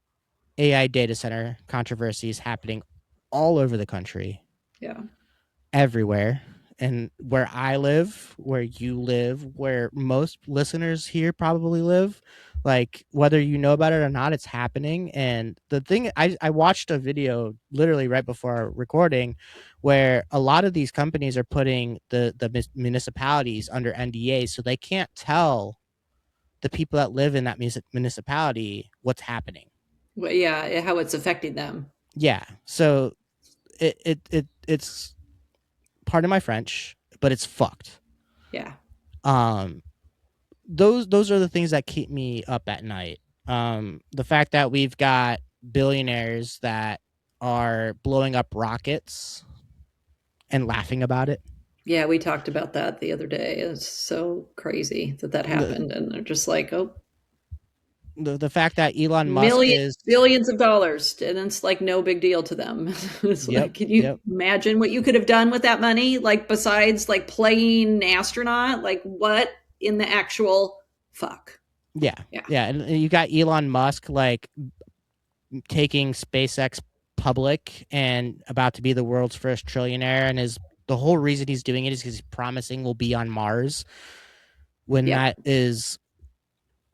AI data center controversies happening all over the country, Yeah. everywhere. And where I live, where you live, where most listeners here probably live, like whether you know about it or not, it's happening. And the thing, I watched a video literally right before our recording where a lot of these companies are putting the municipalities under NDA so they can't tell the people that live in that municipality what's happening. Well, yeah, how it's affecting them. Yeah. So it's pardon my French, but it's fucked. Yeah. Um, those are the things that keep me up at night. The fact that we've got billionaires that are blowing up rockets and laughing about it. Yeah, we talked about that the other day. It's so crazy that that The happened. And they're just like, oh, the fact that Elon Musk millions, is billions of dollars. And it's like no big deal to them. It's yep, like, can you yep. imagine what you could have done with that money? Like, besides like playing astronaut, like what in the actual fuck? Yeah. Yeah. Yeah, and you got Elon Musk like taking SpaceX public and about to be the world's first trillionaire, and the whole reason he's doing it is because he's promising we'll be on Mars when Yep. that is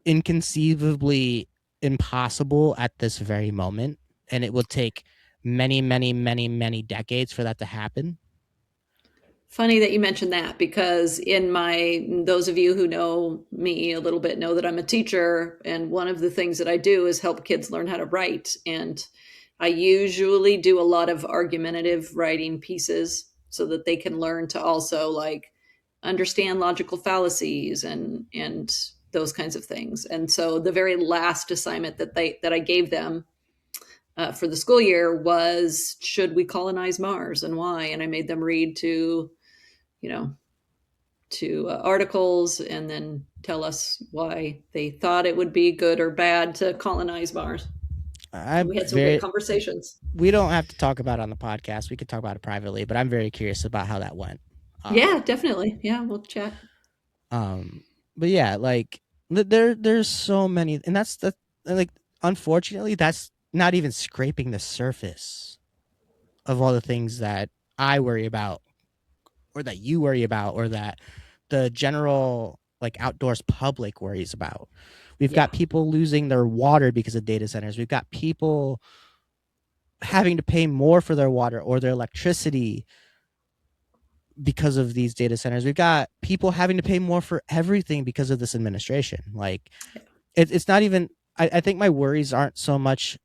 inconceivably impossible at this very moment, and it will take many, many, many, many decades for that to happen. Funny that you mentioned that, because in my, those of you who know me a little bit know that I'm a teacher, and one of the things that I do is help kids learn how to write. And I usually do a lot of argumentative writing pieces so that they can learn to also like understand logical fallacies and those kinds of things. And so the very last assignment that I gave them for the school year was, should we colonize Mars and why? And I made them read to, you know, articles and then tell us why they thought it would be good or bad to colonize Mars. And I'm we had some great very. conversations. We don't have to talk about it on the podcast. We could talk about it privately, but I'm very curious about how that went. Yeah, Um, definitely. Yeah, we'll chat. um, but yeah, like there's so many, and that's the like. Unfortunately, that's not even scraping the surface of all the things that I worry about, or that you worry about, or that the general like outdoors public worries about. We've Yeah, got people losing their water because of data centers. We've got people having to pay more for their water or their electricity because of these data centers. We've got people having to pay more for everything because of this administration. Like it's not even. I think my worries aren't so much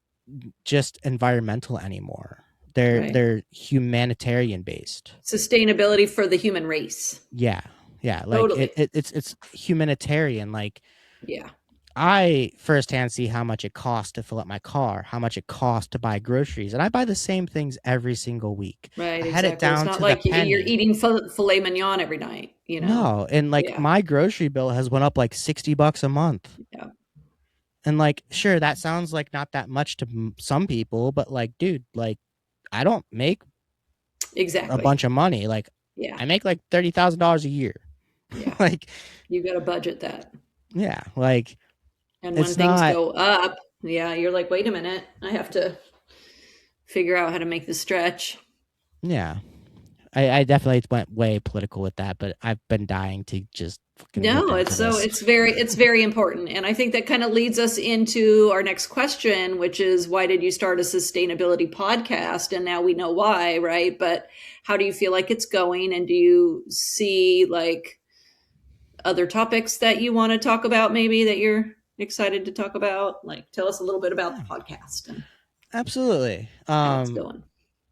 just environmental anymore. right. They're humanitarian based. Sustainability for the human race. Yeah, yeah. Like Totally. it's humanitarian. Like Yeah, I firsthand see how much it costs to fill up my car, how much it costs to buy groceries, and I buy the same things every single week. I right. had it Exactly. It's down not to the like you're penny. eating filet mignon every night, you know? No, and like Yeah, my grocery bill has went up like $60 a month. yeah, And like, sure, that sounds like not that much to some people, but like, dude, like, I don't make a exactly. bunch of money. Like, Yeah, I make like $30,000 a year. yeah. Like, You got to budget that. yeah, like And when it's things not. go up, yeah, you're like, wait a minute, I have to figure out how to make the stretch. Yeah, I definitely went way political with that, but I've been dying to just fucking rip No, into this. it's very important. And I think that kind of leads us into our next question, which is, why did you start a sustainability podcast? And now we know why, right? But how do you feel like it's going? And do you see like other topics that you want to talk about, maybe that you're excited to talk about? Like, tell us a little bit about Yeah, the podcast and absolutely. how it's going.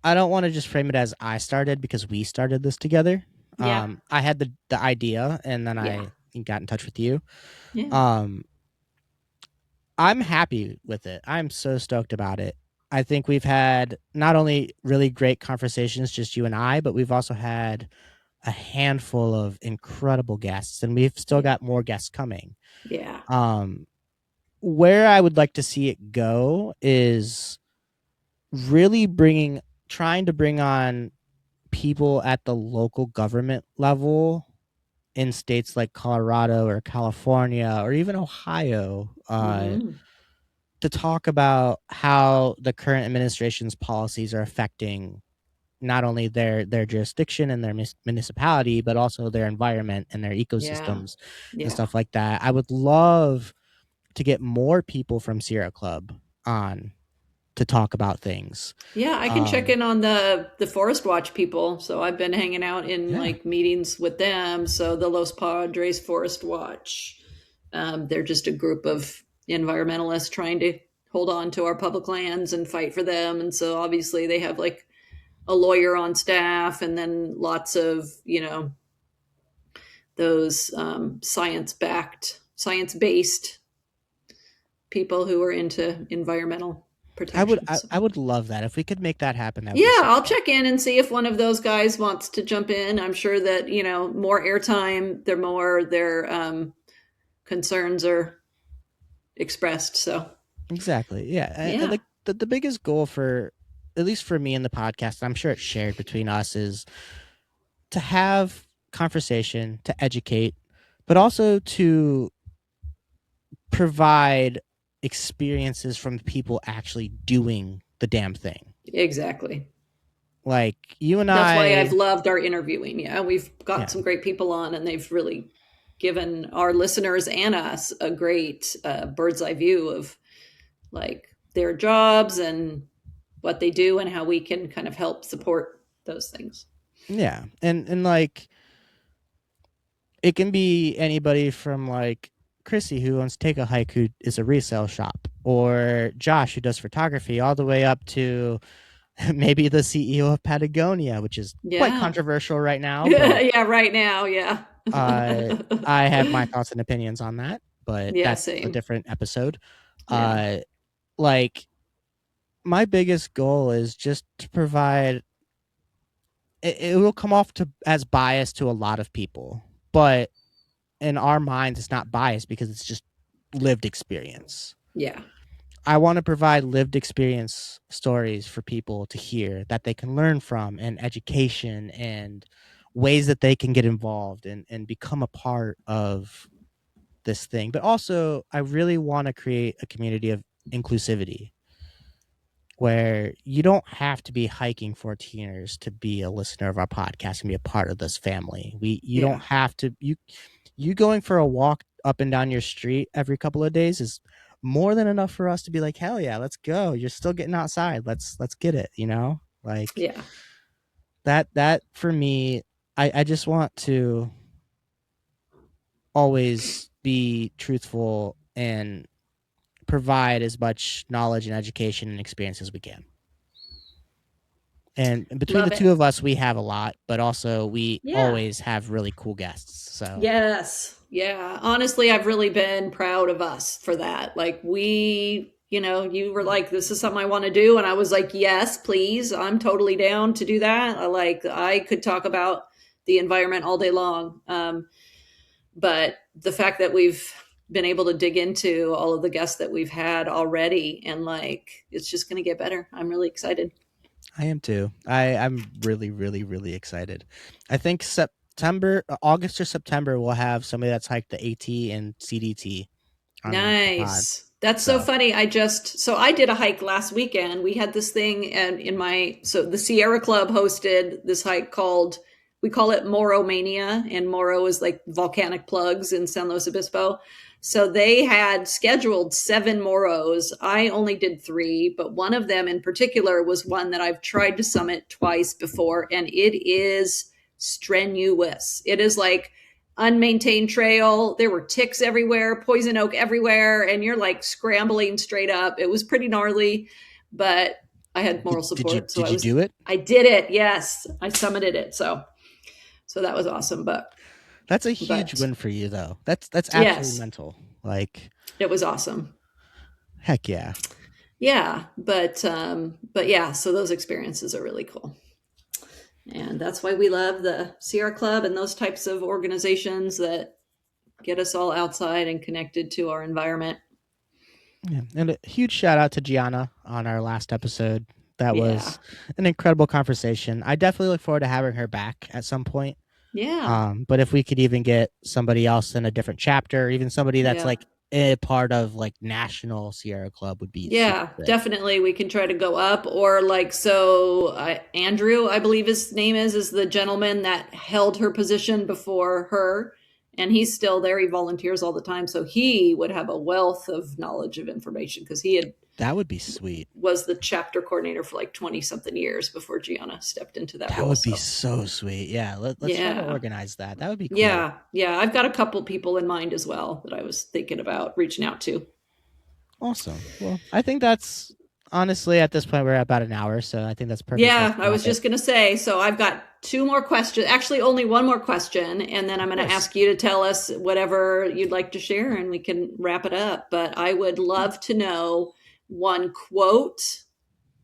I don't want to just frame it as I started because we started this together. Yeah. I had the idea, and then Yeah. I got in touch with you. Yeah. Um, I'm happy with it. I'm so stoked about it. I think we've had not only really great conversations, just you and I, but we've also had a handful of incredible guests, and we've still Yeah. got more guests coming. Yeah. Um, where I would like to see it go is really trying to bring on people at the local government level in states like Colorado or California or even Ohio, Mm-hmm. to talk about how the current administration's policies are affecting not only their jurisdiction and their municipality, but also their environment and their Yeah. ecosystems and Yeah. stuff like that. I would love to get more people from Sierra Club on to talk about things. Yeah, I can check Um, in on the Forest Watch people. So I've been hanging out in yeah, like meetings with them. So the Los Padres Forest Watch, they're just a group of environmentalists trying to hold on to our public lands and fight for them. And so obviously they have like a lawyer on staff, and then lots of, those science based people who are into environmental protection. So I would love that if we could make that happen. That would be yeah, so I'll cool. check in and see if one of those guys wants to jump in. I'm sure that, more airtime, the more their concerns are expressed. So, Exactly. Yeah. yeah. Like the biggest goal for, at least for me in the podcast, and I'm sure it's shared between us, is to have conversation, to educate, but also to provide experiences from the people actually doing the damn thing. Exactly. Like you and That's why I've I, loved our interviewing. Yeah, we've got yeah, some great people on, and they've really given our listeners and us a great bird's eye view of like their jobs and what they do and how we can kind of help support those things. Yeah. And like it can be anybody from like Chrissy who wants to take a hike who is a resale shop, or Josh who does photography, all the way up to maybe the CEO of Patagonia, which is quite Yeah. controversial right now, but Yeah, right now, yeah. uh I have my thoughts and opinions on that, but Yeah, that's a same. different episode. Yeah. Uh like my biggest goal is just to provide it will come off to as biased to a lot of people, but in our minds it's not biased because it's just lived experience. Yeah. I want to provide lived experience stories for people to hear that they can learn from, and education and ways that they can get involved and become a part of this thing. But also I really want to create a community of inclusivity where you don't have to be hiking 14ers to be a listener of our podcast and be a part of this family. You Yeah. don't have to you going for a walk up and down your street every couple of days is more than enough for us to be like, hell yeah, let's go. You're still getting outside. Let's get it, you know? Like Yeah. that for me, I just want to always be truthful and provide as much knowledge and education and experience as we can. And between the Love it. two of us, we have a lot, but also we Yeah. always have really cool guests. So Yes. Yeah. Honestly, I've really been proud of us for that. Like, you were like, this is something I want to do. And I was like, yes, please. I'm totally down to do that. I could talk about the environment all day long. But the fact that we've been able to dig into all of the guests that we've had already, and like, it's just going to get better. I'm really excited. I am too. I'm really, really, really excited. I think September, August or September, we'll have somebody that's hiked the AT and CDT on the pod. Nice. That's so So funny. So I did a hike last weekend. We had this thing and so the Sierra Club hosted this hike called, we call it Moro Mania, and Moro is like volcanic plugs in San Luis Obispo. So they had scheduled 7 Moros. I only did 3, but one of them in particular was one that I've tried to summit twice before, and it is strenuous. It is like unmaintained trail. There were ticks everywhere, poison oak everywhere, and you're like scrambling straight up. It was pretty gnarly, but I had moral support, so did you do it? I did it. Yes, I summited it. So that was awesome. That's a huge But win for you, though. That's absolutely yes, mental. Like, it was awesome. heck yeah. Yeah, but yeah, so those experiences are really cool. And that's why we love the Sierra Club and those types of organizations that get us all outside and connected to our environment. Yeah. And a huge shout out to Gianna on our last episode. That Yeah. was an incredible conversation. I definitely look forward to having her back at some point. Yeah. But if we could even get somebody else in a different chapter, or even somebody that's Yeah. like a part of like National Sierra Club would be super Yeah, sick. definitely. We can try to go up, or like, so Andrew, I believe his name is the gentleman that held her position before her, and he's still there. He volunteers all the time, so he would have a wealth of knowledge of information because That would be sweet. was the chapter coordinator for like 20 something years before Gianna stepped into that That role. would be So so sweet. Yeah, let's try to yeah, organize that. That would be cool. yeah, yeah. I've got a couple people in mind as well that I was thinking about reaching out to. Awesome. Well, I think that's honestly at this point we're at about an hour, so I think that's perfect place Yeah, to I wrap was it. just going to say, so I've got 2 more questions, actually only one more question, and then I'm Of going to course. ask you to tell us whatever you'd like to share and we can wrap it up. But I would love to know one quote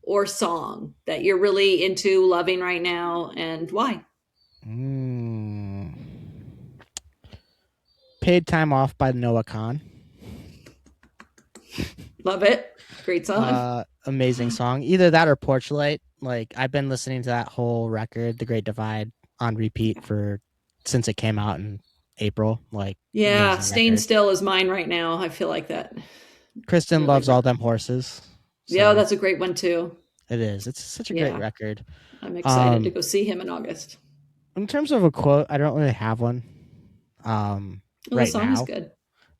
or song that you're really into, loving right now, and why. Mm. Paid Time Off by Noah Khan. Love it. Great song. Amazing song. Either that or Porch Light. Like I've been listening to that whole record, The Great Divide, on repeat for since it came out in April. Like Yeah, amazing Staying record. Still is mine right now. I feel like that Kristen really loves All rock. Them Horses. Yeah, So that's a great one too. it is. It's such a great Yeah, record. I'm excited to Um go see him in August. in terms of a quote, I don't really have one. Um Well, the right song is now. good.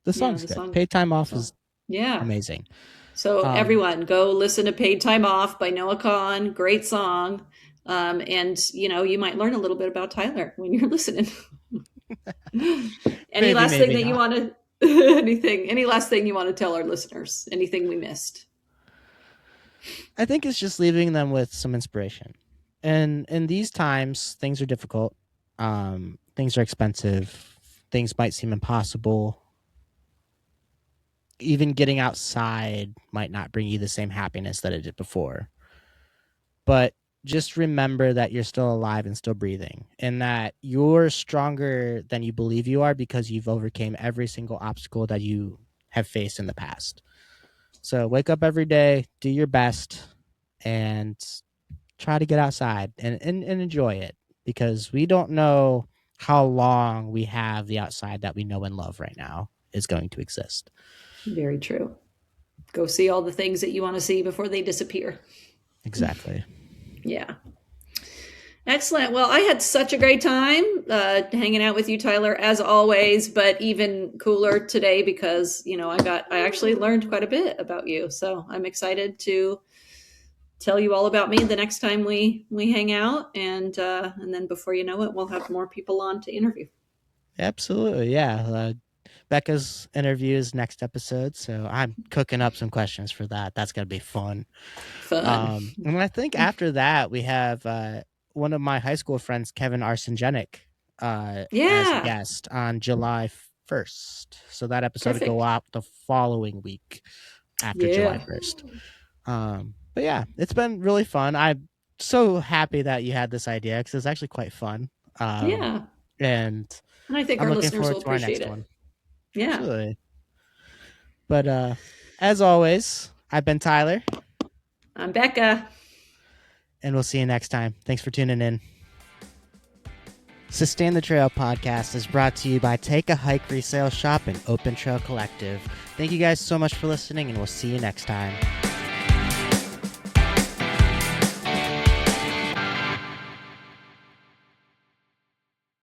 The Yeah, song's the good. song. Paid Time Off So, is yeah. amazing. So Um, everyone, go listen to "Paid Time Off" by Noah Kahn. Great song, and you might learn a little bit about Tyler when you're listening. Any maybe, last thing maybe that you not. want to? Any last thing you want to tell our listeners? Anything we missed? I think it's just leaving them with some inspiration. And in these times, things are difficult. Things are expensive. Things might seem impossible. Even getting outside might not bring you the same happiness that it did before. But just remember that you're still alive and still breathing, and that you're stronger than you believe you are because you've overcame every single obstacle that you have faced in the past. So wake up every day, do your best, and try to get outside and enjoy it, because we don't know how long we have the outside that we know and love right now is going to exist. Very true. Go see all the things that you want to see before they disappear. Exactly. Yeah. Excellent. Well, I had such a great time hanging out with you, Tyler, as always, but even cooler today because, I actually learned quite a bit about you. So I'm excited to tell you all about me the next time we hang out. And then before you know it, we'll have more people on to interview. Absolutely. Yeah. Becca's interview is next episode, so I'm cooking up some questions for that. That's gonna be fun. Fun. And I think after that we have one of my high school friends, Kevin Arsengenic, as a Yeah. guest on July 1st. So that episode will go Perfect. out the following week after July Yeah. 1st. But yeah, it's been really fun. I'm so happy that you had this idea because it's actually quite fun. Um, Yeah. and And I think I'm our looking listeners forward will to our appreciate next it. one. Yeah. Absolutely. But as always, I've been Tyler, I'm Becca. and we'll see you next time. Thanks for tuning in. Sustain the Trail podcast is brought to you by Take a Hike Resale Shop and Open Trail Collective. Thank you guys so much for listening, and we'll see you next time.